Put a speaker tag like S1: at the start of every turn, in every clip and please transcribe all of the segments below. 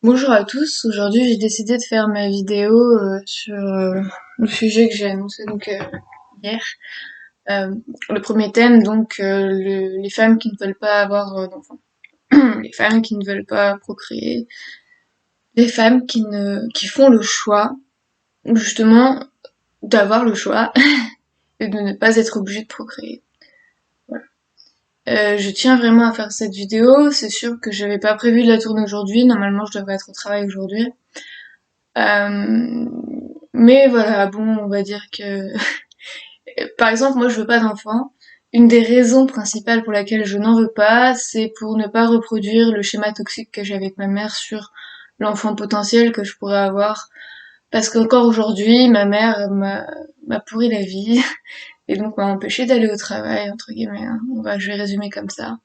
S1: Bonjour à tous, aujourd'hui j'ai décidé de faire ma vidéo sur le sujet que j'ai annoncé hier. Euh, le premier thème les femmes qui ne veulent pas avoir d'enfants, les femmes qui ne veulent pas procréer, les femmes qui font le choix justement d'avoir le choix et de ne pas être obligées de procréer. Voilà. Je tiens vraiment à faire cette vidéo, c'est sûr que j'avais pas prévu de la tourner aujourd'hui, normalement je devrais être au travail aujourd'hui. Euh, mais voilà, bon, on va dire que, par exemple, moi, je veux pas d'enfant. Une des raisons principales pour laquelle je n'en veux pas, c'est pour ne pas reproduire le schéma toxique que j'ai avec ma mère sur l'enfant potentiel que je pourrais avoir. Parce qu'encore aujourd'hui, ma mère m'a pourri la vie et donc m'a empêché d'aller au travail, entre guillemets, hein. Je vais résumer comme ça.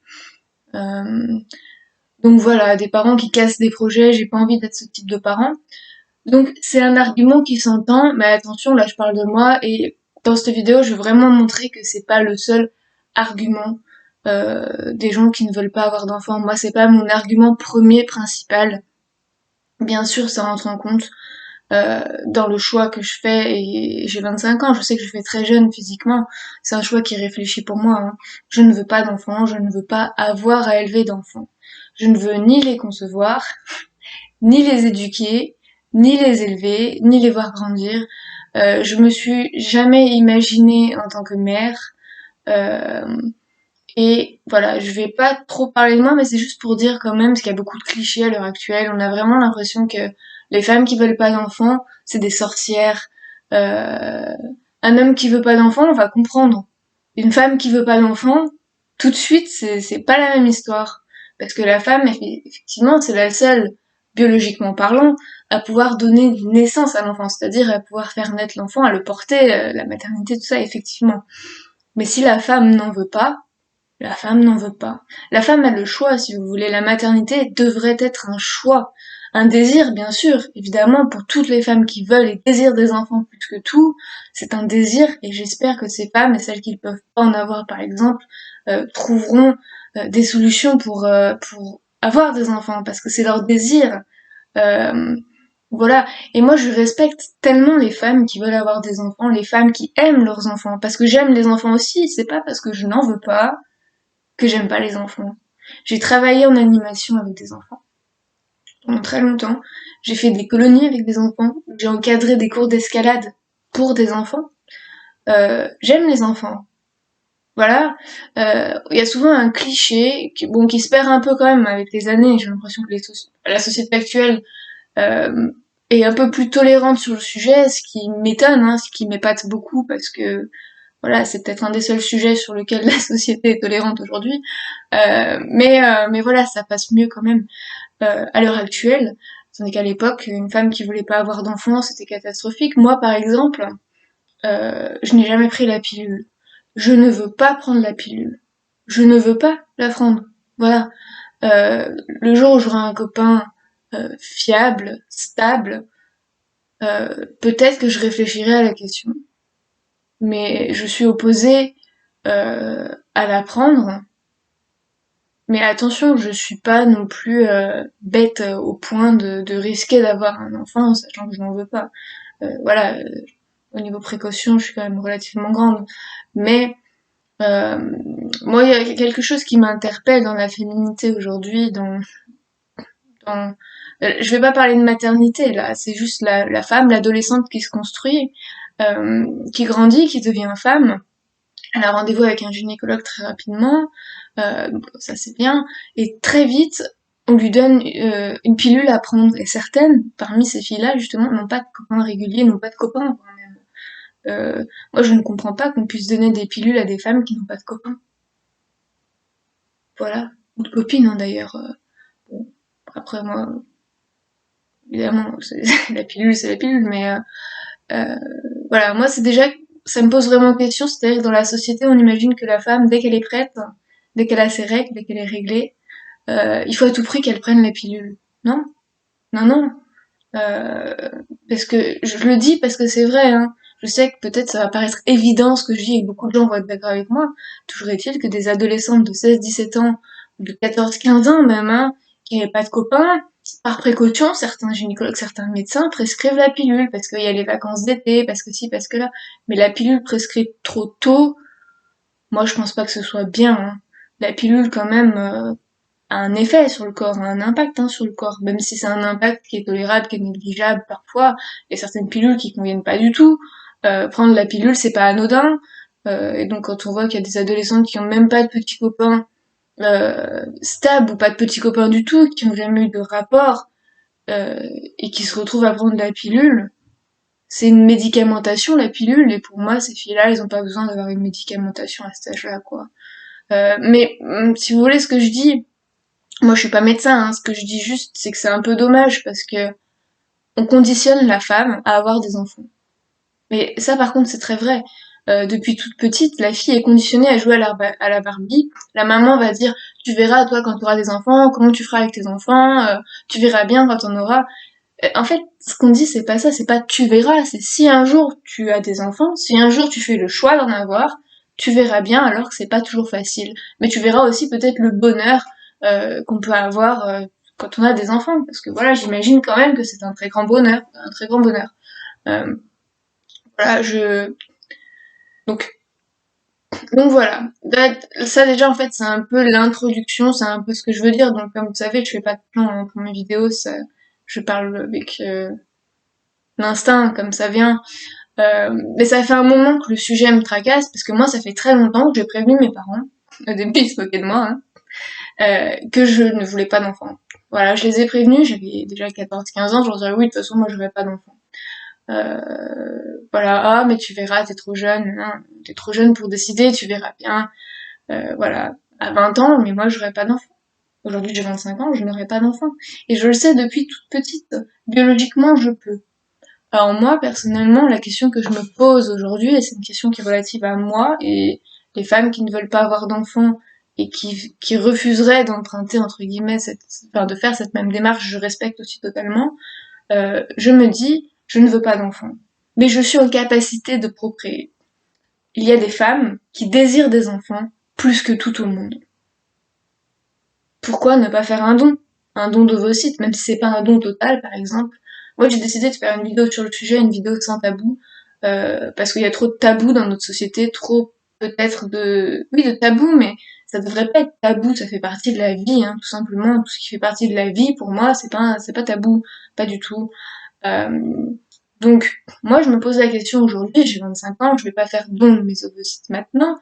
S1: Euh, donc voilà, des parents qui cassent des projets, j'ai pas envie d'être ce type de parent. Donc c'est un argument qui s'entend, mais attention, là je parle de moi et dans cette vidéo je veux vraiment montrer que c'est pas le seul argument des gens qui ne veulent pas avoir d'enfants. Moi c'est pas mon argument premier principal. Bien sûr ça rentre en compte dans le choix que je fais et j'ai 25 ans, je sais que je fais très jeune physiquement, c'est un choix qui est réfléchi pour moi, hein. Je ne veux pas d'enfants, je ne veux pas avoir à élever d'enfants. Je ne veux ni les concevoir, ni les éduquer, ni les élever, ni les voir grandir. Je me suis jamais imaginée en tant que mère. Euh, et voilà, je vais pas trop parler de moi, mais c'est juste pour dire quand même, parce qu'il y a beaucoup de clichés à l'heure actuelle. On a vraiment l'impression que les femmes qui veulent pas d'enfants, c'est des sorcières. Euh, un homme qui veut pas d'enfants, on va comprendre. Une femme qui veut pas d'enfants, tout de suite, c'est pas la même histoire. Parce que la femme, effectivement, c'est la seule, biologiquement parlant, à pouvoir donner naissance à l'enfant, c'est-à-dire à pouvoir faire naître l'enfant, à le porter, la maternité, tout ça, effectivement. Mais si la femme n'en veut pas, la femme n'en veut pas. La femme a le choix, si vous voulez. La maternité devrait être un choix. Un désir, bien sûr, évidemment, pour toutes les femmes qui veulent et désirent des enfants plus que tout, c'est un désir, et j'espère que ces femmes, et celles qui ne peuvent pas en avoir, par exemple, trouveront des solutions pour avoir des enfants, parce que c'est leur désir. Euh, voilà. Et moi, je respecte tellement les femmes qui veulent avoir des enfants, les femmes qui aiment leurs enfants, parce que j'aime les enfants aussi, c'est pas parce que je n'en veux pas que j'aime pas les enfants. J'ai travaillé en animation avec des enfants pendant très longtemps. J'ai fait des colonies avec des enfants. J'ai encadré des cours d'escalade pour des enfants. J'aime les enfants. Voilà. Il y a souvent un cliché qui se perd un peu quand même avec les années. J'ai l'impression que la société actuelle euh, est un peu plus tolérante sur le sujet, ce qui m'étonne, hein, ce qui m'épate beaucoup parce que voilà, c'est peut-être un des seuls sujets sur lequel la société est tolérante aujourd'hui. Mais voilà, ça passe mieux quand même à l'heure actuelle. Tandis qu'à l'époque, une femme qui voulait pas avoir d'enfants, c'était catastrophique. Moi, par exemple, je n'ai jamais pris la pilule. Je ne veux pas prendre la pilule. Je ne veux pas la prendre. Voilà. Le jour où j'aurai un copain fiable, stable, peut-être que je réfléchirai à la question. Mais je suis opposée à la prendre. Mais attention, je suis pas non plus bête au point de risquer d'avoir un enfant, sachant que je n'en veux pas. Voilà, au niveau précaution, je suis quand même relativement grande. Mais euh, moi, il y a quelque chose qui m'interpelle dans la féminité aujourd'hui, je vais pas parler de maternité là, c'est juste la femme, l'adolescente qui se construit, qui grandit, qui devient femme. Elle a rendez-vous avec un gynécologue très rapidement, ça c'est bien, et très vite, on lui donne une pilule à prendre. Et certaines, parmi ces filles-là, justement, n'ont pas de copains réguliers, n'ont pas de copains quand même. Moi, je ne comprends pas qu'on puisse donner des pilules à des femmes qui n'ont pas de copains. Voilà. Ou de copines, hein, d'ailleurs. Bon. Après, moi, évidemment, la pilule, c'est la pilule, mais euh, voilà. Moi, c'est déjà, ça me pose vraiment question, c'est-à-dire que dans la société, on imagine que la femme, dès qu'elle est prête, dès qu'elle a ses règles, dès qu'elle est réglée, il faut à tout prix qu'elle prenne la pilule. Non, non, non. Euh, parce que je le dis parce que c'est vrai, hein. Je sais que peut-être ça va paraître évident ce que je dis et beaucoup de gens vont être d'accord avec moi. Toujours est-il que des adolescentes de 16-17 ans, ou de 14-15 ans même, hein, qui n'avaient pas de copains, par précaution, certains gynécologues, certains médecins prescrivent la pilule parce qu'il y a les vacances d'été, parce que ci, parce que là. Mais la pilule prescrite trop tôt, moi je pense pas que ce soit bien, hein. La pilule quand même a un effet sur le corps, a un impact sur le corps, même si c'est un impact qui est tolérable, qui est négligeable parfois. Il y a certaines pilules qui conviennent pas du tout. Prendre la pilule, c'est pas anodin. Et donc quand on voit qu'il y a des adolescentes qui ont même pas de petits copains stables ou pas de petits copains du tout, qui ont jamais eu de rapport euh, et qui se retrouvent à prendre la pilule, c'est une médicamentation la pilule. Et pour moi, ces filles-là, elles ont pas besoin d'avoir une médicamentation à cet âge-là, quoi. Mais si vous voulez ce que je dis, moi je suis pas médecin, ce que je dis juste, c'est que c'est un peu dommage parce que on conditionne la femme à avoir des enfants. Mais ça, par contre, c'est très vrai. Depuis toute petite, la fille est conditionnée à jouer à la Barbie. La maman va dire, tu verras, toi, quand tu auras des enfants, comment tu feras avec tes enfants, tu verras bien quand on aura. En fait, ce qu'on dit, c'est pas ça, c'est pas tu verras, c'est si un jour tu as des enfants, si un jour tu fais le choix d'en avoir, tu verras bien, alors que c'est pas toujours facile. Mais tu verras aussi peut-être le bonheur qu'on peut avoir quand on a des enfants, parce que voilà, j'imagine quand même que c'est un très grand bonheur, un très grand bonheur. Euh, voilà, donc donc voilà. Ça déjà en fait c'est un peu l'introduction, c'est un peu ce que je veux dire. Donc comme vous savez, je fais pas de plan pour mes vidéos, je parle avec l'instinct comme ça vient. Mais ça fait un moment que le sujet me tracasse parce que moi ça fait très longtemps que j'ai prévenu mes parents. Au début ils se moquaient de moi, que je ne voulais pas d'enfants. Voilà, je les ai prévenus, j'avais déjà 14-15 ans, je leur disais oui de toute façon moi je voudrais pas d'enfants. Voilà, ah mais tu verras, t'es trop jeune, hein, t'es trop jeune pour décider, tu verras bien. Voilà, à 20 ans, mais moi j'aurais pas d'enfant. Aujourd'hui j'ai 25 ans, je n'aurai pas d'enfant. Et je le sais depuis toute petite. Biologiquement, je peux. Alors moi, personnellement, la question que je me pose aujourd'hui, et c'est une question qui est relative à moi, et les femmes qui ne veulent pas avoir d'enfants et qui refuseraient d'emprunter, entre guillemets, enfin, de faire cette même démarche, je respecte aussi totalement, je me dis, je ne veux pas d'enfants. Mais je suis en capacité de procréer. Il y a des femmes qui désirent des enfants plus que tout au monde. Pourquoi ne pas faire un don? Un don d'ovocytes, même si c'est pas un don total, par exemple. Moi, j'ai décidé de faire une vidéo sur le sujet, une vidéo sans tabou, parce qu'il y a trop de tabous dans notre société, trop peut-être oui, de tabous, mais ça devrait pas être tabou, ça fait partie de la vie, tout simplement. Tout ce qui fait partie de la vie, pour moi, c'est pas tabou, pas du tout. Euh, donc, moi, je me pose la question aujourd'hui, j'ai 25 ans, je vais pas faire don de mes ovocytes maintenant,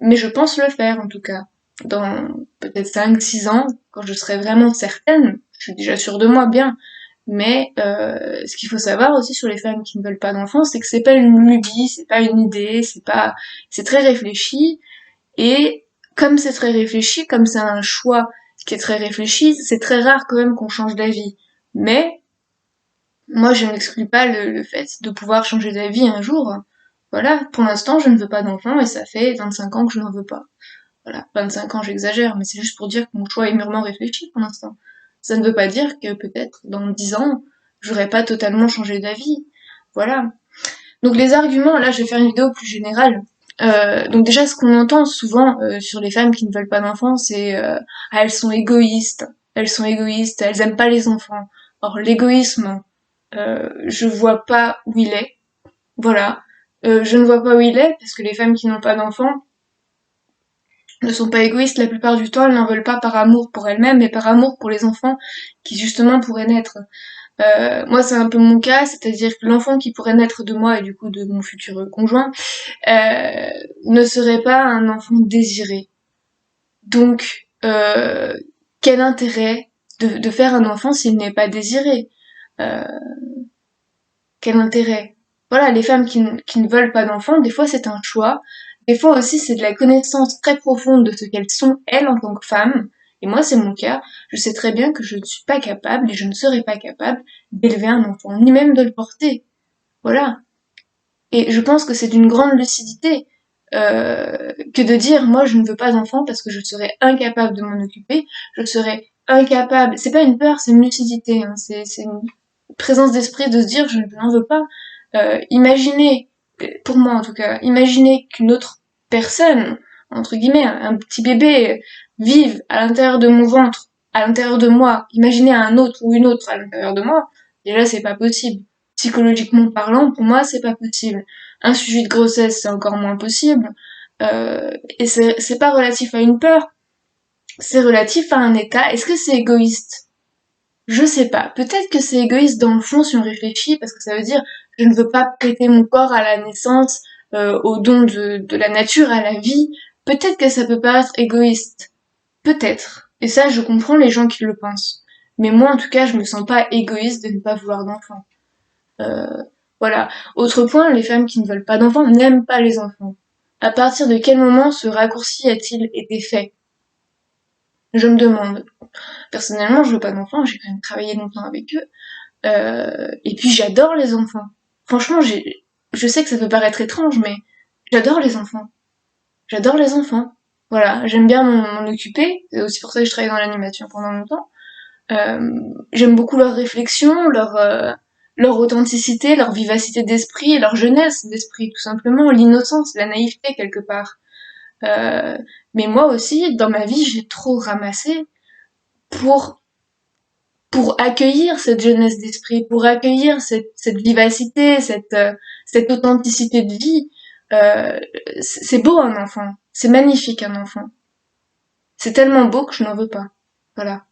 S1: mais je pense le faire, en tout cas. Dans peut-être 5-6 ans, quand je serai vraiment certaine, je suis déjà sûre de moi, bien. Mais ce qu'il faut savoir aussi sur les femmes qui ne veulent pas d'enfants, c'est que c'est pas une lubie, c'est pas une idée, c'est très réfléchi. Et comme c'est très réfléchi, comme c'est un choix qui est très réfléchi, c'est très rare quand même qu'on change d'avis. Mais moi, je n'exclus pas le fait de pouvoir changer d'avis un jour. Voilà, pour l'instant, je ne veux pas d'enfants et ça fait 25 ans que je n'en veux pas. Voilà, 25 ans, j'exagère, mais c'est juste pour dire que mon choix est mûrement réfléchi pour l'instant. Ça ne veut pas dire que peut-être dans 10 ans, j'aurais pas totalement changé d'avis. Voilà. Donc les arguments, là, je vais faire une vidéo plus générale. Donc déjà, ce qu'on entend souvent sur les femmes qui ne veulent pas d'enfants, c'est ah, elles sont égoïstes, elles aiment pas les enfants. Or l'égoïsme, je vois pas où il est. Voilà. Je ne vois pas où il est parce que les femmes qui n'ont pas d'enfants ne sont pas égoïstes la plupart du temps, elles n'en veulent pas par amour pour elles-mêmes, mais par amour pour les enfants qui justement pourraient naître. Moi, c'est un peu mon cas, c'est-à-dire que l'enfant qui pourrait naître de moi et du coup de mon futur conjoint ne serait pas un enfant désiré. Donc, quel intérêt de faire un enfant s'il n'est pas désiré? euh, Quel intérêt? Voilà, les femmes qui ne veulent pas d'enfants, des fois c'est un choix, des fois aussi c'est de la connaissance très profonde de ce qu'elles sont, elles, en tant que femmes. Et moi, c'est mon cas. Je sais très bien que je ne suis pas capable et je ne serai pas capable d'élever un enfant, ni même de le porter. Voilà. Et je pense que c'est d'une grande lucidité que de dire moi je ne veux pas d'enfant parce que je serais incapable de m'en occuper, je serais incapable. C'est pas une peur, c'est une lucidité. C'est une présence d'esprit de se dire je n'en veux pas. Imaginez, pour moi en tout cas, imaginez qu'une autre personne, entre guillemets, un petit bébé, vive à l'intérieur de mon ventre à l'intérieur de moi, imaginer un autre ou une autre à l'intérieur de moi, déjà c'est pas possible. Psychologiquement parlant, pour moi, c'est pas possible. Un sujet de grossesse, c'est encore moins possible. Et c'est pas relatif à une peur, c'est relatif à un état. Est-ce que c'est égoïste? Je sais pas. Peut-être que c'est égoïste dans le fond si on réfléchit, parce que ça veut dire je ne veux pas prêter mon corps à la naissance, au don de la nature, à la vie. Peut-être que ça peut paraître égoïste. Peut-être. Et ça, je comprends les gens qui le pensent. Mais moi, en tout cas, je me sens pas égoïste de ne pas vouloir d'enfants. Euh, voilà. Autre point, les femmes qui ne veulent pas d'enfants n'aiment pas les enfants. À partir de quel moment ce raccourci a-t-il été fait? Je me demande. Personnellement, je veux pas d'enfants, j'ai quand même travaillé longtemps avec eux. Et puis j'adore les enfants. Franchement, je sais que ça peut paraître étrange, mais j'adore les enfants. J'adore les enfants. Voilà, j'aime bien m'en occuper. C'est aussi pour ça que je travaille dans l'animation pendant longtemps. J'aime beaucoup leur réflexion, leur authenticité, leur vivacité d'esprit, leur jeunesse d'esprit, tout simplement, l'innocence, la naïveté quelque part. Euh, mais moi aussi, dans ma vie, j'ai trop ramassé pour pour accueillir cette jeunesse d'esprit, pour accueillir cette vivacité, cette authenticité de vie. Euh, c'est beau un enfant, c'est magnifique un enfant. C'est tellement beau que je n'en veux pas. Voilà.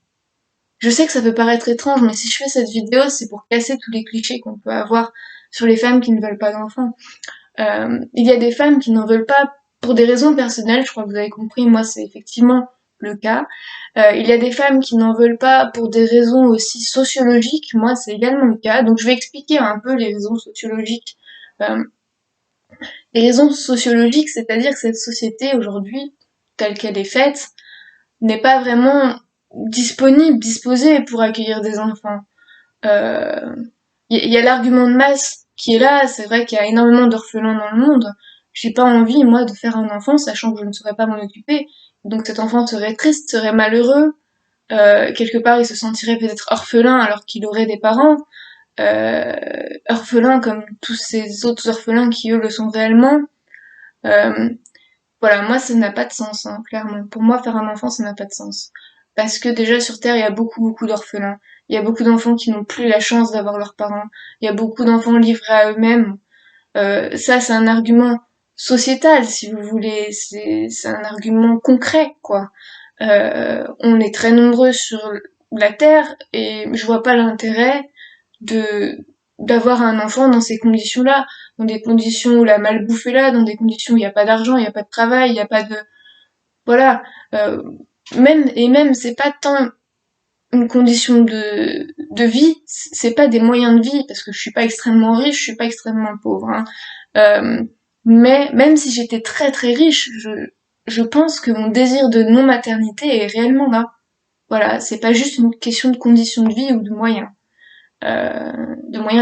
S1: Je sais que ça peut paraître étrange, mais si je fais cette vidéo, c'est pour casser tous les clichés qu'on peut avoir sur les femmes qui ne veulent pas d'enfants. Il y a des femmes qui n'en veulent pas pour des raisons personnelles, je crois que vous avez compris, moi c'est effectivement le cas. Il y a des femmes qui n'en veulent pas pour des raisons aussi sociologiques, moi c'est également le cas. Donc je vais expliquer un peu les raisons sociologiques. Euh, les raisons sociologiques, c'est-à-dire que cette société aujourd'hui, telle qu'elle est faite, n'est pas vraiment disponible, disposée pour accueillir des enfants. Euh, y a l'argument de masse qui est là, c'est vrai qu'il y a énormément d'orphelins dans le monde. J'ai pas envie, moi, de faire un enfant, sachant que je ne saurais pas m'en occuper. Donc cet enfant serait triste, serait malheureux. Quelque part, il se sentirait peut-être orphelin alors qu'il aurait des parents. Orphelin comme tous ces autres orphelins qui, eux, le sont réellement. Euh, voilà, moi, ça n'a pas de sens, hein, clairement. Pour moi, faire un enfant, ça n'a pas de sens. Parce que déjà, sur Terre, il y a beaucoup d'orphelins. Il y a beaucoup d'enfants qui n'ont plus la chance d'avoir leurs parents. Il y a beaucoup d'enfants livrés à eux-mêmes. Ça, c'est un argument sociétal, si vous voulez. C'est un argument concret, quoi. On est très nombreux sur la Terre et je vois pas l'intérêt de d'avoir un enfant dans ces conditions-là, dans des conditions où la malbouffe est là, dans des conditions où il n'y a pas d'argent, il n'y a pas de travail, il n'y a pas de voilà. Euh, même c'est pas tant une condition de vie, c'est pas des moyens de vie parce que je suis pas extrêmement riche, je suis pas extrêmement pauvre. Hein. Euh, mais même si j'étais très riche, je pense que mon désir de non maternité est réellement là. Voilà, c'est pas juste une question de conditions de vie ou de moyens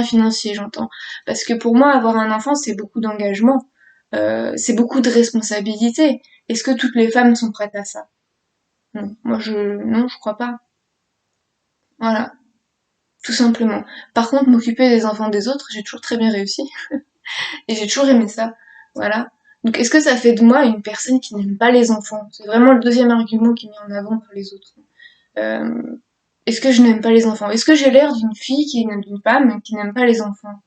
S1: financiers, j'entends. Parce que pour moi, avoir un enfant, c'est beaucoup d'engagement, c'est beaucoup de responsabilité. Est-ce que toutes les femmes sont prêtes à ça? Non, non, je crois pas. Voilà, tout simplement. Par contre, m'occuper des enfants des autres, j'ai toujours très bien réussi et j'ai toujours aimé ça. Voilà. Donc, est-ce que ça fait de moi une personne qui n'aime pas les enfants? C'est vraiment le deuxième argument qui est mis en avant pour les autres. Euh, est-ce que je n'aime pas les enfants? Est-ce que j'ai l'air d'une fille d'une femme qui n'aime pas les enfants?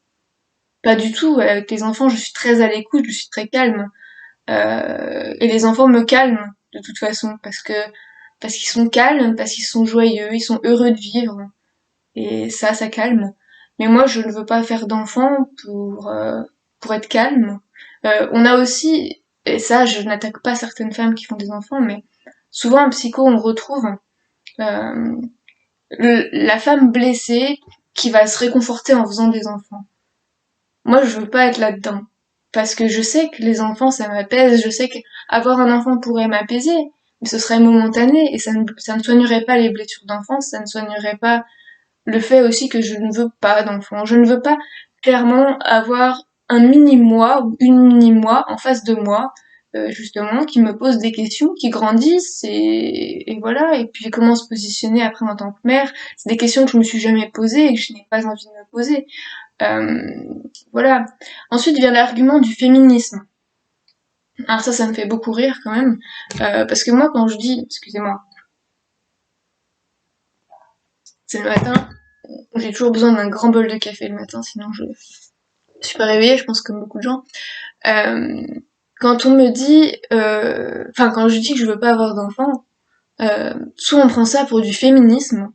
S1: Pas du tout. Avec les enfants, je suis très à l'écoute, je suis très calme. Et les enfants me calment de toute façon parce qu'ils sont calmes, parce qu'ils sont joyeux, ils sont heureux de vivre. Et ça calme. Mais moi, je ne veux pas faire d'enfants pour être calme. On a aussi, et ça, je n'attaque pas certaines femmes qui font des enfants, mais souvent en psycho, on retrouve euh, la femme blessée qui va se réconforter en faisant des enfants. Moi, je veux pas être là-dedans. Parce que je sais que les enfants, ça m'apaise, je sais qu'avoir un enfant pourrait m'apaiser, mais ce serait momentané, et ça ne soignerait pas les blessures d'enfance, ça ne soignerait pas le fait aussi que je ne veux pas d'enfant. Je ne veux pas clairement avoir un mini-moi ou une mini-moi en face de moi, justement, qui me pose des questions, qui grandissent et voilà. Et puis comment se positionner après en tant que mère. C'est des questions que je me suis jamais posées et que je n'ai pas envie de me poser. Voilà. Ensuite vient l'argument du féminisme. Alors ça me fait beaucoup rire quand même, parce que moi quand je dis, excusez-moi, c'est le matin. J'ai toujours besoin d'un grand bol de café le matin, sinon je suis pas réveillée, je pense comme beaucoup de gens. Euh, quand on me dit, quand je dis que je veux pas avoir d'enfant, soit on prend ça pour du féminisme,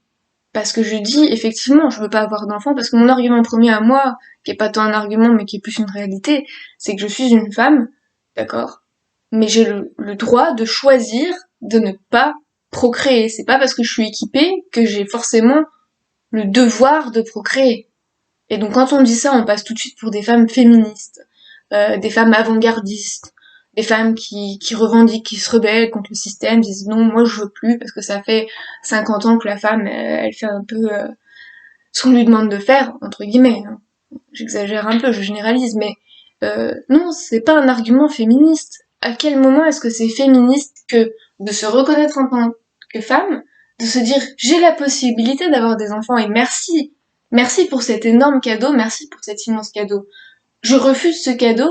S1: parce que je dis effectivement je veux pas avoir d'enfant, parce que mon argument premier à moi, qui est pas tant un argument mais qui est plus une réalité, c'est que je suis une femme, d'accord, mais j'ai le droit de choisir de ne pas procréer. C'est pas parce que je suis équipée que j'ai forcément le devoir de procréer. Et donc quand on dit ça, on passe tout de suite pour des femmes féministes, des femmes avant-gardistes, des femmes qui revendiquent, qui se rebellent contre le système, disent non, moi je veux plus parce que ça fait 50 ans que la femme, elle fait un peu ce qu'on lui demande de faire, entre guillemets. Hein. J'exagère un peu, je généralise, mais non, c'est pas un argument féministe. À quel moment est-ce que c'est féministe que de se reconnaître en tant que femme, de se dire j'ai la possibilité d'avoir des enfants et merci, merci pour cet énorme cadeau, merci pour cet immense cadeau. Je refuse ce cadeau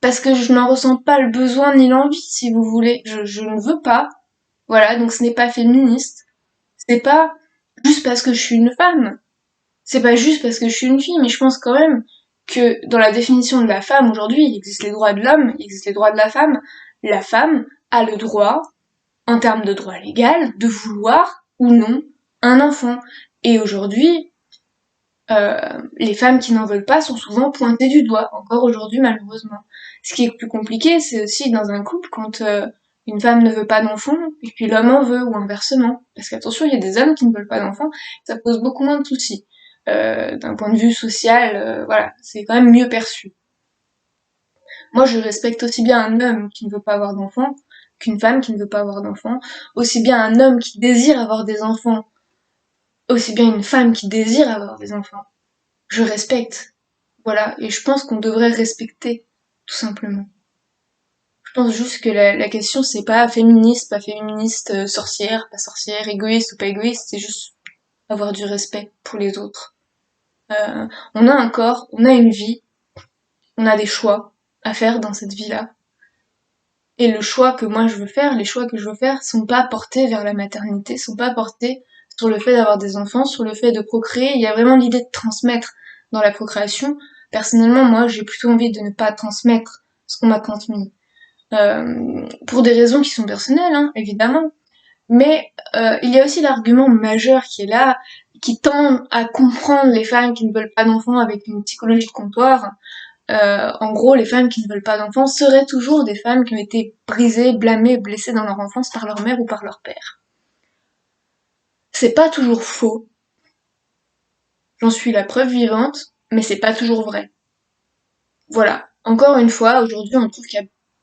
S1: parce que je n'en ressens pas le besoin ni l'envie, si vous voulez. Je ne veux pas. Voilà, donc ce n'est pas féministe. C'est pas juste parce que je suis une femme. C'est pas juste parce que je suis une fille, mais je pense quand même que dans la définition de la femme aujourd'hui, il existe les droits de l'homme, il existe les droits de la femme. La femme a le droit, en termes de droit légal, de vouloir ou non un enfant. Et aujourd'hui, les femmes qui n'en veulent pas sont souvent pointées du doigt, encore aujourd'hui malheureusement. Ce qui est plus compliqué, c'est aussi dans un couple quand une femme ne veut pas d'enfant et puis l'homme en veut, ou inversement. Parce qu'attention, il y a des hommes qui ne veulent pas d'enfants, ça pose beaucoup moins de soucis. D'un point de vue social, voilà, c'est quand même mieux perçu. Moi, je respecte aussi bien un homme qui ne veut pas avoir d'enfants qu'une femme qui ne veut pas avoir d'enfants, aussi bien un homme qui désire avoir des enfants, aussi bien une femme qui désire avoir des enfants. Je respecte. Voilà, et je pense qu'on devrait respecter, tout simplement. Je pense juste que la question c'est pas féministe, sorcière, pas sorcière, égoïste ou pas égoïste, c'est juste avoir du respect pour les autres. On a un corps, on a une vie, on a des choix à faire dans cette vie-là. Et le choix que moi je veux faire, les choix que je veux faire sont pas portés vers la maternité, sont pas portés sur le fait d'avoir des enfants, sur le fait de procréer. Il y a vraiment l'idée de transmettre dans la procréation. Personnellement, moi, j'ai plutôt envie de ne pas transmettre ce qu'on m'a transmis. Pour des raisons qui sont personnelles, hein, évidemment. Mais il y a aussi l'argument majeur qui est là, qui tend à comprendre les femmes qui ne veulent pas d'enfants avec une psychologie de comptoir. En gros, les femmes qui ne veulent pas d'enfants seraient toujours des femmes qui ont été brisées, blâmées, blessées dans leur enfance par leur mère ou par leur père. C'est pas toujours faux, j'en suis la preuve vivante, mais c'est pas toujours vrai. Voilà. Encore une fois, aujourd'hui,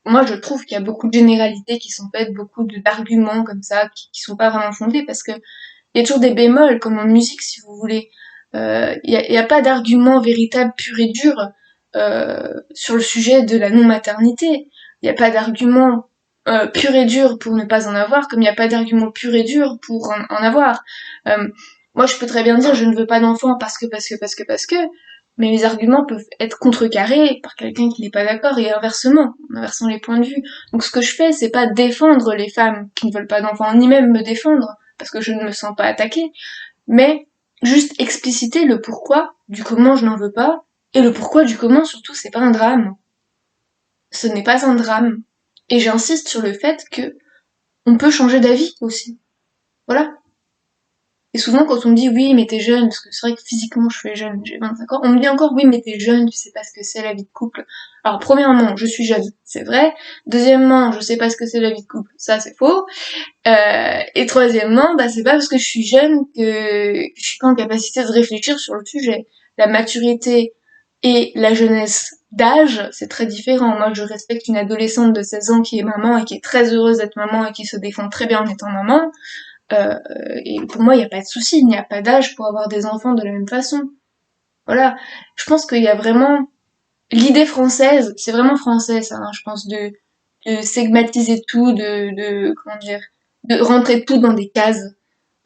S1: moi je trouve qu'il y a beaucoup de généralités qui sont faites, beaucoup d'arguments comme ça, qui sont pas vraiment fondés, parce que il y a toujours des bémols, comme en musique, si vous voulez. Y a pas d'argument véritable pur et dur sur le sujet de la non-maternité. Il n'y a pas d'argument pur et dur pour ne pas en avoir, comme il n'y a pas d'argument pur et dur pour en avoir. Euh, moi, je peux très bien dire je ne veux pas d'enfant parce que, mais mes arguments peuvent être contrecarrés par quelqu'un qui n'est pas d'accord et inversement, en inversant les points de vue. Donc ce que je fais, c'est pas défendre les femmes qui ne veulent pas d'enfants, ni même me défendre, parce que je ne me sens pas attaquée, mais juste expliciter le pourquoi du comment je n'en veux pas, et le pourquoi du comment surtout c'est pas un drame. Ce n'est pas un drame. Et j'insiste sur le fait que on peut changer d'avis aussi. Voilà. Et souvent, quand on me dit oui, mais t'es jeune, parce que c'est vrai que physiquement je suis jeune, j'ai 25 ans, on me dit encore oui, mais t'es jeune, tu sais pas ce que c'est la vie de couple. Alors, premièrement, je suis jeune, c'est vrai. Deuxièmement, je sais pas ce que c'est la vie de couple, ça c'est faux. Et troisièmement, bah, c'est pas parce que je suis jeune que je suis pas en capacité de réfléchir sur le sujet. La maturité et la jeunesse d'âge, c'est très différent. Moi, je respecte une adolescente de 16 ans qui est maman et qui est très heureuse d'être maman et qui se défend très bien en étant maman. Euh, et pour moi, il n'y a pas de souci, il n'y a pas d'âge pour avoir des enfants de la même façon. Voilà. Je pense qu'il y a vraiment l'idée française, c'est vraiment français ça, hein, je pense, de segmatiser tout, comment dire, de rentrer tout dans des cases.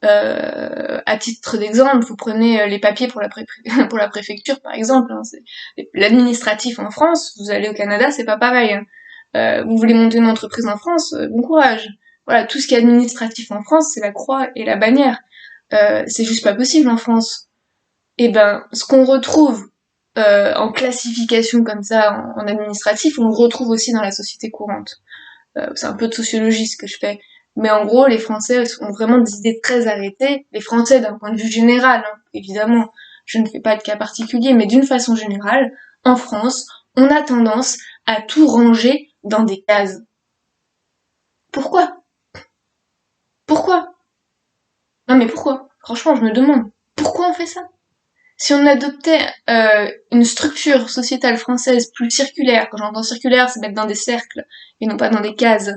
S1: À titre d'exemple, vous prenez les papiers pour pour la préfecture, par exemple. Hein, l'administratif en France, vous allez au Canada, c'est pas pareil. Hein. Vous voulez monter une entreprise en France, bon courage. Voilà, tout ce qui est administratif en France, c'est la croix et la bannière. c'est juste pas possible en France. Et ben, ce qu'on retrouve en classification comme ça, en administratif, on le retrouve aussi dans la société courante. C'est un peu de sociologie ce que je fais. Mais en gros, les Français ont vraiment des idées très arrêtées. Les Français, d'un point de vue général, hein, évidemment, je ne fais pas de cas particulier, mais d'une façon générale, en France, on a tendance à tout ranger dans des cases. Pourquoi? Pourquoi? Non mais pourquoi? Franchement, je me demande. Pourquoi on fait ça? Si on adoptait une structure sociétale française plus circulaire, quand j'entends circulaire, c'est mettre dans des cercles et non pas dans des cases,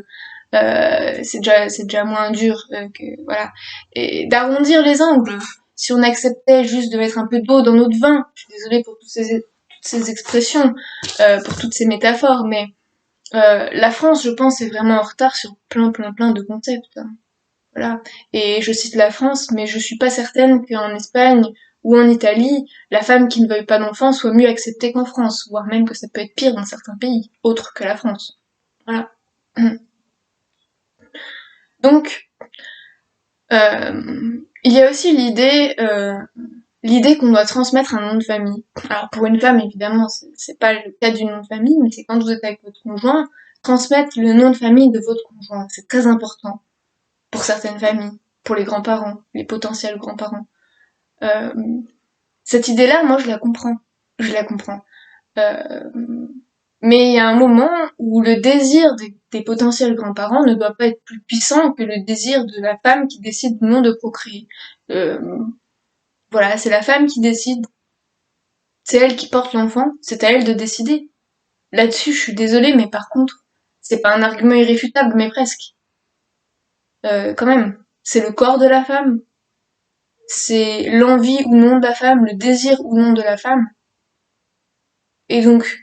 S1: c'est déjà moins dur que voilà, et d'arrondir les angles. Si on acceptait juste de mettre un peu d'eau dans notre vin, je suis désolée pour toutes ces expressions, pour toutes ces métaphores, mais la France, je pense, est vraiment en retard sur plein de concepts, hein. Voilà. Et je cite la France, mais je suis pas certaine qu'en Espagne ou en Italie, la femme qui ne veuille pas d'enfant soit mieux acceptée qu'en France, voire même que ça peut être pire dans certains pays, autres que la France. Voilà. Donc, il y a aussi l'idée qu'on doit transmettre un nom de famille. Alors pour une femme, évidemment, c'est pas le cas du nom de famille, mais c'est quand vous êtes avec votre conjoint, transmettre le nom de famille de votre conjoint. C'est très important pour certaines familles, pour les grands-parents, les potentiels grands-parents. Euh, Cette idée-là, moi, je la comprends. Je la comprends. Euh, mais il y a un moment où le désir des potentiels grands-parents ne doit pas être plus puissant que le désir de la femme qui décide ou non de procréer. Euh, voilà, c'est la femme qui décide. C'est elle qui porte l'enfant. C'est à elle de décider. Là-dessus, je suis désolée, mais par contre, c'est pas un argument irréfutable, mais presque. Quand même. C'est le corps de la femme. C'est l'envie ou non de la femme, le désir ou non de la femme. Et donc,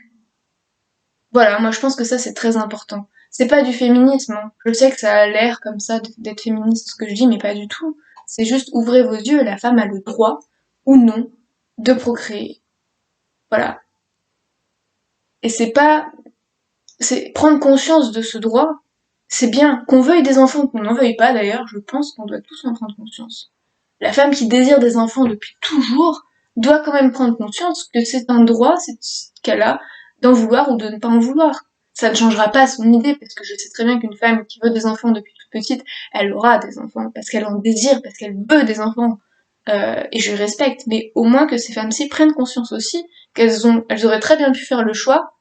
S1: voilà, moi je pense que ça c'est très important. C'est pas du féminisme, hein. Je sais que ça a l'air comme ça d'être féministe ce que je dis, mais pas du tout. C'est juste ouvrez vos yeux, la femme a le droit ou non de procréer. Voilà. Et c'est prendre conscience de ce droit, c'est bien. Qu'on veuille des enfants, qu'on n'en veuille pas d'ailleurs, je pense qu'on doit tous en prendre conscience. La femme qui désire des enfants depuis toujours doit quand même prendre conscience que c'est un droit, c'est ce qu'elle a, d'en vouloir ou de ne pas en vouloir. Ça ne changera pas son idée, parce que je sais très bien qu'une femme qui veut des enfants depuis toute petite, elle aura des enfants, parce qu'elle en désire, parce qu'elle veut des enfants. Et je respecte, mais au moins que ces femmes-ci prennent conscience aussi elles auraient très bien pu faire le choix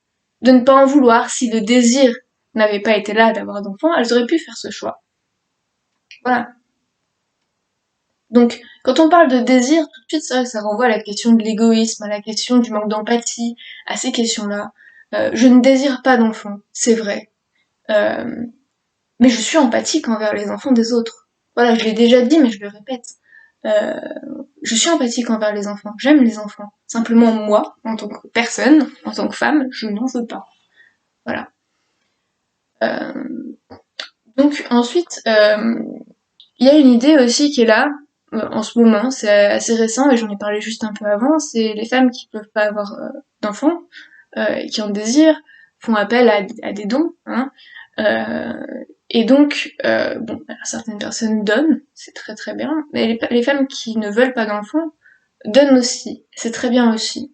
S1: de ne pas en vouloir. Si le désir n'avait pas été là d'avoir d'enfants, elles auraient pu faire ce choix. Voilà. Donc, quand on parle de désir, tout de suite, ça renvoie à la question de l'égoïsme, à la question du manque d'empathie, à ces questions-là. Je ne désire pas d'enfants, c'est vrai. Euh, mais je suis empathique envers les enfants des autres. Voilà, je l'ai déjà dit, mais je le répète. Euh, je suis empathique envers les enfants, j'aime les enfants. Simplement, moi, en tant que personne, en tant que femme, je n'en veux pas. Voilà. Euh, donc, ensuite, il y a une idée aussi qui est là, en ce moment, c'est assez récent, et j'en ai parlé juste un peu avant, c'est les femmes qui peuvent pas avoir d'enfants, et qui en désirent, font appel à des dons, hein. Euh, et donc, bon, certaines personnes donnent, c'est très très bien, mais les femmes qui ne veulent pas d'enfants donnent aussi, c'est très bien aussi.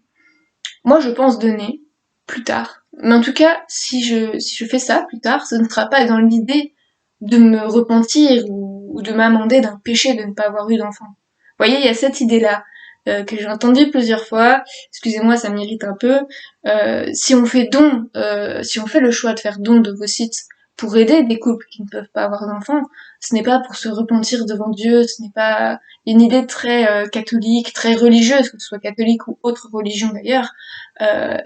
S1: Moi, je pense donner, plus tard. Mais en tout cas, si je fais ça plus tard, ce ne sera pas dans l'idée de me repentir ou de m'amender d'un péché de ne pas avoir eu d'enfant. Vous voyez, il y a cette idée-là que j'ai entendue plusieurs fois. Excusez-moi, ça m'irrite un peu. Si on fait le choix de faire don de vos sites pour aider des couples qui ne peuvent pas avoir d'enfants, ce n'est pas pour se repentir devant Dieu, ce n'est pas une idée très catholique, très religieuse, que ce soit catholique ou autre religion d'ailleurs. Euh,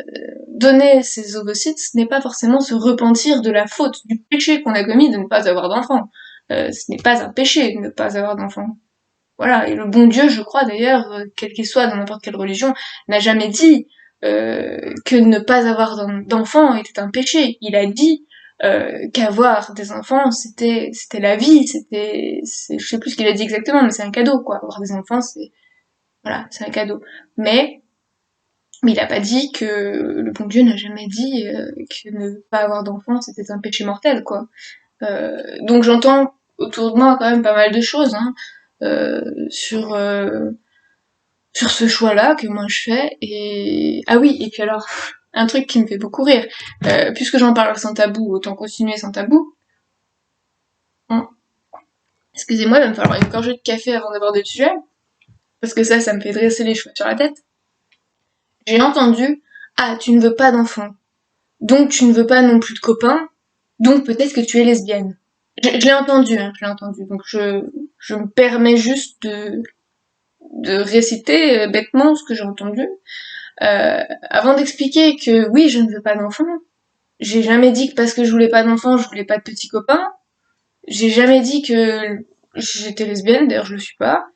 S1: Donner ses ovocytes, ce n'est pas forcément se repentir de la faute, du péché qu'on a commis de ne pas avoir d'enfant. Ce n'est pas un péché de ne pas avoir d'enfant. Voilà, et le bon Dieu, je crois d'ailleurs, quel qu'il soit dans n'importe quelle religion, n'a jamais dit que ne pas avoir d'enfants était un péché. Il a dit qu'avoir des enfants, c'était la vie, je sais plus ce qu'il a dit exactement, mais c'est un cadeau, quoi. Avoir des enfants, voilà, c'est un cadeau. Mais il a pas dit que le bon Dieu n'a jamais dit que ne pas avoir d'enfants c'était un péché mortel, quoi. Donc j'entends autour de moi quand même pas mal de choses, hein. sur sur ce choix-là que moi je fais. Et ah oui, et puis alors un truc qui me fait beaucoup rire, puisque j'en parle sans tabou, autant continuer sans tabou. Hein. Excusez-moi, il va me falloir une gorgée de café avant d'aborder le sujet, parce que ça me fait dresser les cheveux sur la tête. J'ai entendu, ah, tu ne veux pas d'enfant, donc tu ne veux pas non plus de copains, donc peut-être que tu es lesbienne. Je l'ai entendu, hein, je l'ai entendu. Donc je me permets juste de réciter bêtement ce que j'ai entendu, avant d'expliquer que oui, je ne veux pas d'enfant. J'ai jamais dit que parce que je voulais pas d'enfant, je voulais pas de petits copains. J'ai jamais dit que j'étais lesbienne, d'ailleurs je le suis pas.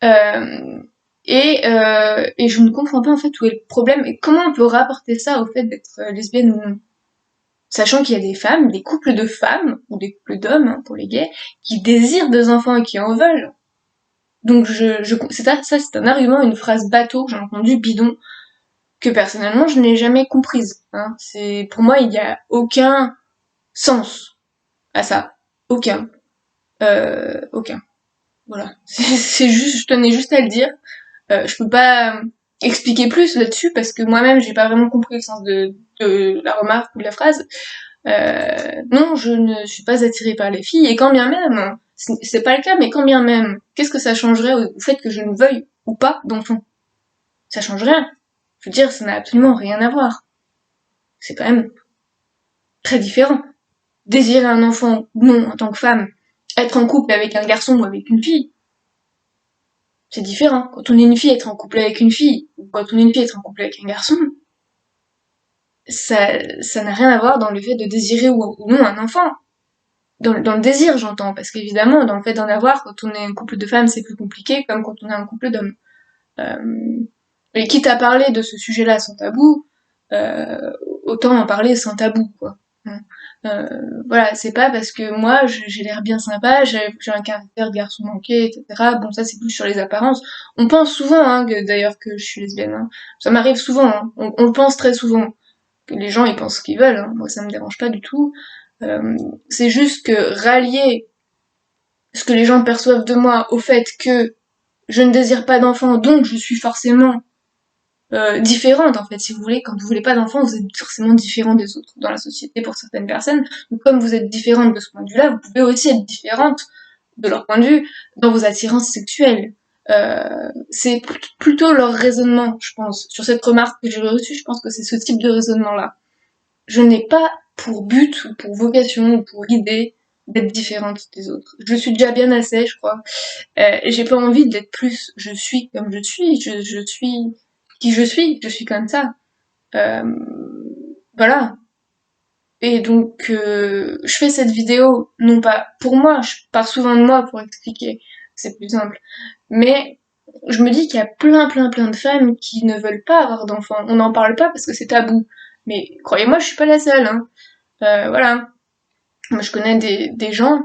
S1: Euh, et je ne comprends pas en fait où est le problème et comment on peut rapporter ça au fait d'être lesbienne ou non. Sachant qu'il y a des femmes, des couples de femmes, ou des couples d'hommes, hein, pour les gays, qui désirent des enfants et qui en veulent. Donc ça c'est un argument, une phrase bateau que j'ai entendu bidon, que personnellement je n'ai jamais comprise. Hein. C'est, pour moi, il n'y a aucun sens à ça. Aucun. Aucun. Voilà. C'est juste, je tenais juste à le dire. Je peux pas expliquer plus là-dessus parce que moi-même j'ai pas vraiment compris le sens de la remarque ou de la phrase. Non, je ne suis pas attirée par les filles, et quand bien même, c'est pas le cas, mais quand bien même, qu'est-ce que ça changerait au fait que je ne veuille ou pas d'enfant? Ça change rien. Je veux dire, ça n'a absolument rien à voir. C'est quand même très différent. Désirer un enfant ou non en tant que femme, être en couple avec un garçon ou avec une fille, c'est différent. Quand on est une fille, être en couple avec une fille, ou quand on est une fille, être en couple avec un garçon, ça n'a rien à voir dans le fait de désirer ou non un enfant. Dans le désir, j'entends, parce qu'évidemment, dans le fait d'en avoir, quand on est un couple de femmes, c'est plus compliqué, comme quand on est un couple d'hommes. Et quitte à parler de ce sujet-là sans tabou, euh, autant en parler sans tabou, quoi. Voilà, c'est pas parce que moi j'ai l'air bien sympa, j'ai un caractère de garçon manqué, etc. Bon, ça c'est plus sur les apparences. On pense souvent, hein, d'ailleurs que je suis lesbienne. Hein. Ça m'arrive souvent, hein. On le pense très souvent. Que les gens ils pensent ce qu'ils veulent, hein. Moi ça me dérange pas du tout. C'est juste que rallier ce que les gens perçoivent de moi au fait que je ne désire pas d'enfant, donc je suis forcément différente en fait, si vous voulez. Quand vous voulez pas d'enfant, vous êtes forcément différent des autres dans la société pour certaines personnes. Donc comme vous êtes différente de ce point de vue-là, vous pouvez aussi être différente de leur point de vue dans vos attirances sexuelles. C'est plutôt leur raisonnement, je pense. Sur cette remarque que j'ai reçue, je pense que c'est ce type de raisonnement-là. Je n'ai pas pour but ou pour vocation ou pour idée d'être différente des autres. Je suis déjà bien assez, je crois. J'ai pas envie d'être plus. Je suis comme je suis. Je suis qui je suis. Je suis comme ça. Euh, voilà. Et donc, je fais cette vidéo, non pas pour moi, je pars souvent de moi pour expliquer, c'est plus simple. Mais je me dis qu'il y a plein de femmes qui ne veulent pas avoir d'enfants. On n'en parle pas parce que c'est tabou. Mais croyez-moi, je suis pas la seule. Hein. Voilà. Moi, je connais des gens,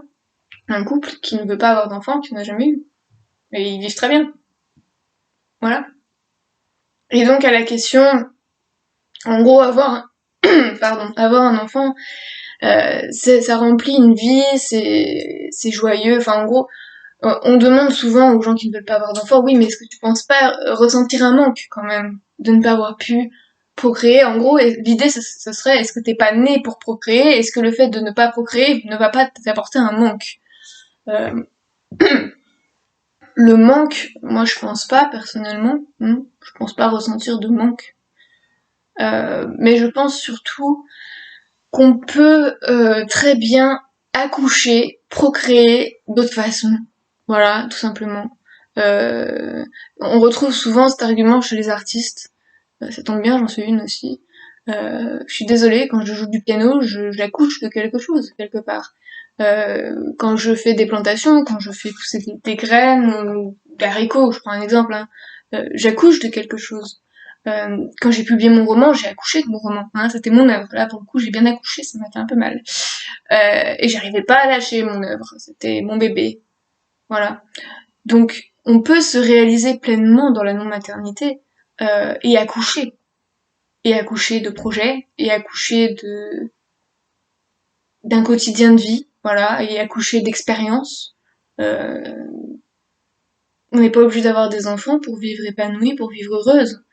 S1: un couple qui ne veut pas avoir d'enfants, qui n'en a jamais eu. Et ils vivent très bien. Voilà. Et donc, à la question, en gros, pardon, avoir un enfant, ça remplit une vie, c'est joyeux. Enfin, en gros, on demande souvent aux gens qui ne veulent pas avoir d'enfants, oui, mais est-ce que tu penses pas ressentir un manque quand même de ne pas avoir pu procréer? En gros, l'idée ce serait, est-ce que t'es pas né pour procréer? Est-ce que le fait de ne pas procréer ne va pas t'apporter un manque? Euh, le manque, moi je pense pas personnellement, je pense pas ressentir de manque. Mais je pense surtout qu'on peut très bien accoucher, procréer d'autres façons. Voilà, tout simplement. On retrouve souvent cet argument chez les artistes. Ça tombe bien, j'en suis une aussi. Je suis désolée, quand je joue du piano, j'accouche de quelque chose, quelque part. Quand je fais des plantations, quand je fais pousser des graines ou des haricots, je prends un exemple, hein, j'accouche de quelque chose. Quand j'ai publié mon roman, j'ai accouché de mon roman. Hein, c'était mon œuvre. Là, pour le coup, j'ai bien accouché, ça m'a fait un peu mal. Et j'arrivais pas à lâcher mon œuvre. C'était mon bébé. Voilà. Donc, on peut se réaliser pleinement dans la non-maternité et accoucher. Et accoucher de projets, et accoucher d'un quotidien de vie, voilà, et accoucher d'expériences. Euh, On n'est pas obligé d'avoir des enfants pour vivre épanouie, pour vivre heureuse.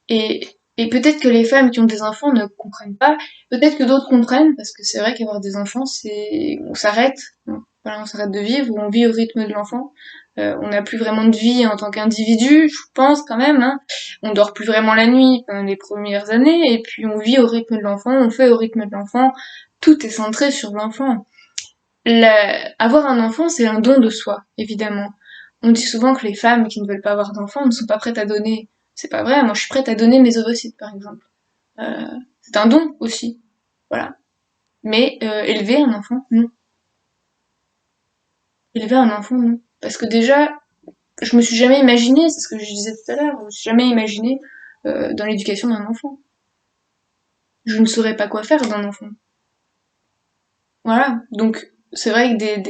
S1: Et, et peut-être que les femmes qui ont des enfants ne comprennent pas, peut-être que d'autres comprennent, parce que c'est vrai qu'avoir des enfants, c'est, on s'arrête, voilà, on s'arrête de vivre, ou on vit au rythme de l'enfant. On n'a plus vraiment de vie en tant qu'individu, je pense quand même, hein. On dort plus vraiment la nuit pendant les premières années, et puis on vit au rythme de l'enfant, on fait au rythme de l'enfant. Tout est centré sur l'enfant. Avoir un enfant, c'est un don de soi, évidemment. On dit souvent que les femmes qui ne veulent pas avoir d'enfants ne sont pas prêtes à donner. C'est pas vrai, moi je suis prête à donner mes ovocytes par exemple. Euh, c'est un don aussi, voilà. Mais élever un enfant, non. Élever un enfant, non. Parce que déjà, je me suis jamais imaginée, c'est ce que je disais tout à l'heure, je me suis jamais imaginée dans l'éducation d'un enfant. Je ne saurais pas quoi faire d'un enfant. Voilà, donc c'est vrai que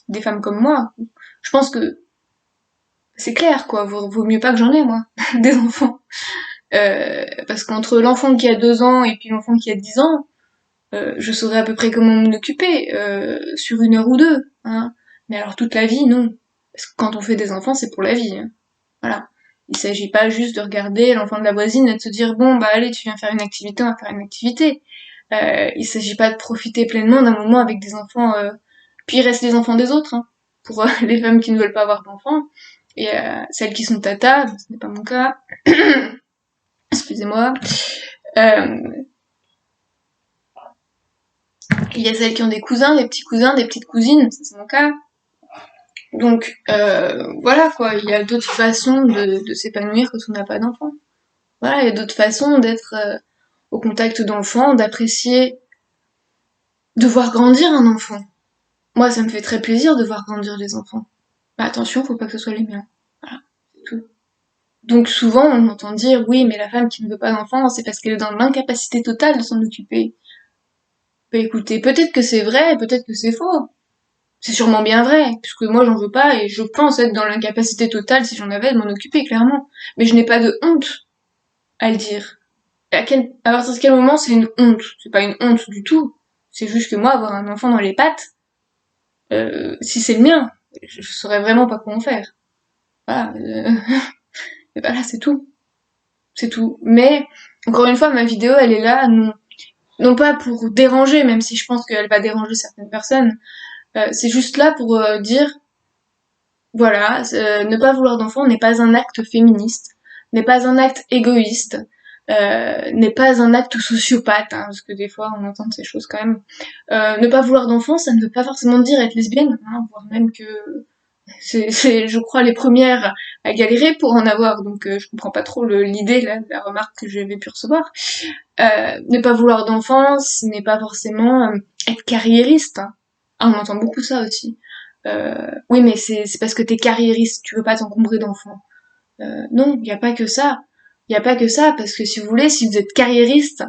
S1: des femmes comme moi, je pense que c'est clair quoi, vaut mieux pas que j'en ai moi, des enfants. Parce qu'entre l'enfant qui a 2 ans et puis l'enfant qui a 10 ans, je saurais à peu près comment m'en occuper, sur 1 heure ou 2, hein. Mais alors toute la vie, non. Parce que quand on fait des enfants, c'est pour la vie, hein. Voilà. Il s'agit pas juste de regarder l'enfant de la voisine et de se dire bon bah allez tu viens faire une activité, on va faire une activité. Il s'agit pas de profiter pleinement d'un moment avec des enfants. Puis il reste les enfants des autres, hein, pour les femmes qui ne veulent pas avoir d'enfants et celles qui sont tata, ce n'est pas mon cas. Excusez-moi. Euh, il y a celles qui ont des cousins, des petits cousins, des petites cousines, c'est mon cas. Donc voilà quoi, il y a d'autres façons de s'épanouir quand on n'a pas d'enfants. Voilà, il y a d'autres façons d'être au contact d'enfants, d'apprécier, de voir grandir un enfant. Moi, ça me fait très plaisir de voir grandir les enfants. Mais attention, faut pas que ce soit les miens. Voilà, c'est tout. Donc souvent, on entend dire, oui, mais la femme qui ne veut pas d'enfant, c'est parce qu'elle est dans l'incapacité totale de s'en occuper. Bah écoutez, peut-être que c'est vrai, peut-être que c'est faux. C'est sûrement bien vrai, puisque moi j'en veux pas et je pense être dans l'incapacité totale si j'en avais de m'en occuper, clairement. Mais je n'ai pas de honte à le dire. À partir de quel moment c'est une honte? C'est pas une honte du tout. C'est juste que moi, avoir un enfant dans les pattes, si c'est le mien, je saurais vraiment pas quoi en faire. Voilà, et voilà, c'est tout. C'est tout. Mais, encore une fois, ma vidéo, elle est là, non pas pour déranger, même si je pense qu'elle va déranger certaines personnes, c'est juste là pour dire, voilà, ne pas vouloir d'enfant n'est pas un acte féministe, n'est pas un acte égoïste, n'est pas un acte sociopathe, hein, parce que des fois on entend ces choses quand même. Ne pas vouloir d'enfant, ça ne veut pas forcément dire être lesbienne, hein, voire même que c'est, je crois, les premières à galérer pour en avoir, donc je comprends pas trop l'idée, là, la remarque que j'avais pu recevoir. Ne pas vouloir d'enfant, ce n'est pas forcément être carriériste, hein. Ah, on entend beaucoup ça aussi. Oui, mais c'est parce que t'es carriériste, tu veux pas t'encombrer d'enfants. Non, il n'y a pas que ça. Il n'y a pas que ça, parce que si vous voulez, si vous êtes carriériste,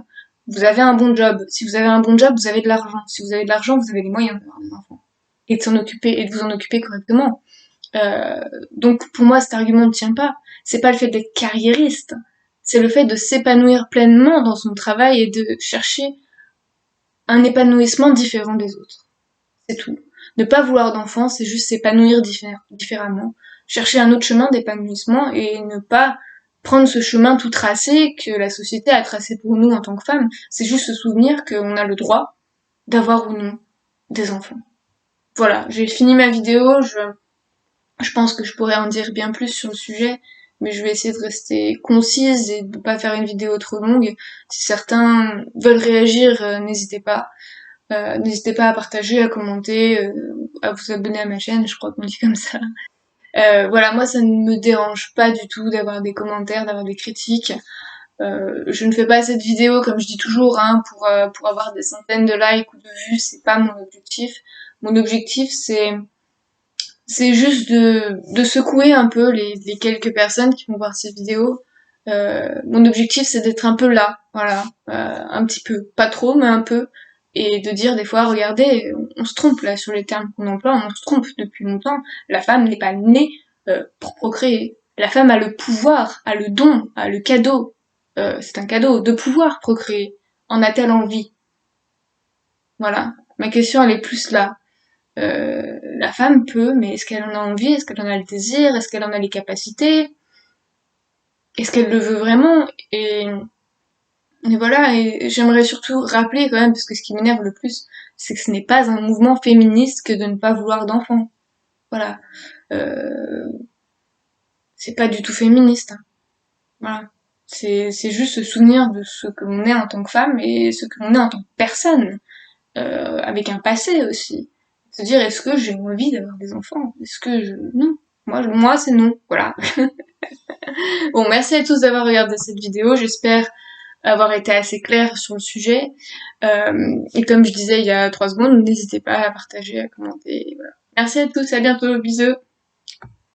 S1: vous avez un bon job. Si vous avez un bon job, vous avez de l'argent. Si vous avez de l'argent, vous avez les moyens d'avoir des enfants. Et de s'en occuper, et de vous en occuper correctement. Euh, donc pour moi, cet argument ne tient pas. C'est pas le fait d'être carriériste. C'est le fait de s'épanouir pleinement dans son travail et de chercher un épanouissement différent des autres. C'est tout. Ne pas vouloir d'enfant, c'est juste s'épanouir différemment, chercher un autre chemin d'épanouissement et ne pas prendre ce chemin tout tracé que la société a tracé pour nous en tant que femmes. C'est juste se souvenir qu'on a le droit d'avoir ou non des enfants. Voilà, j'ai fini ma vidéo, je pense que je pourrais en dire bien plus sur le sujet, mais je vais essayer de rester concise et de pas faire une vidéo trop longue. Si certains veulent réagir, n'hésitez pas à partager, à commenter, à vous abonner à ma chaîne, je crois qu'on dit comme ça. Voilà, moi ça ne me dérange pas du tout d'avoir des commentaires, d'avoir des critiques. Je ne fais pas cette vidéo, comme je dis toujours, hein, pour avoir des centaines de likes ou de vues, c'est pas mon objectif. Mon objectif, c'est juste de secouer un peu les quelques personnes qui vont voir ces vidéos. Mon objectif, c'est d'être un peu là, voilà, un petit peu, pas trop, mais un peu, et de dire des fois, regardez, on se trompe là sur les termes qu'on emploie, on se trompe depuis longtemps. La femme n'est pas née pour procréer. La femme a le pouvoir, a le don, a le cadeau. C'est un cadeau de pouvoir procréer. En a-t-elle envie? Voilà. Ma question, elle est plus là. la femme peut, mais est-ce qu'elle en a envie? Est-ce qu'elle en a le désir? Est-ce qu'elle en a les capacités? Est-ce qu'elle le veut vraiment? Et voilà, et j'aimerais surtout rappeler quand même, parce que ce qui m'énerve le plus, c'est que ce n'est pas un mouvement féministe que de ne pas vouloir d'enfants. Voilà. Euh, c'est pas du tout féministe, hein. Voilà. C'est juste se souvenir de ce que l'on est en tant que femme et ce que l'on est en tant que personne, avec un passé aussi. Se dire, est-ce que j'ai envie d'avoir des enfants? Est-ce que je... Non. Moi c'est non. Voilà. Bon, merci à tous d'avoir regardé cette vidéo. J'espère avoir été assez claire sur le sujet. Et comme je disais il y a 3 secondes, n'hésitez pas à partager, à commenter. Voilà. Merci à tous, à bientôt, bisous.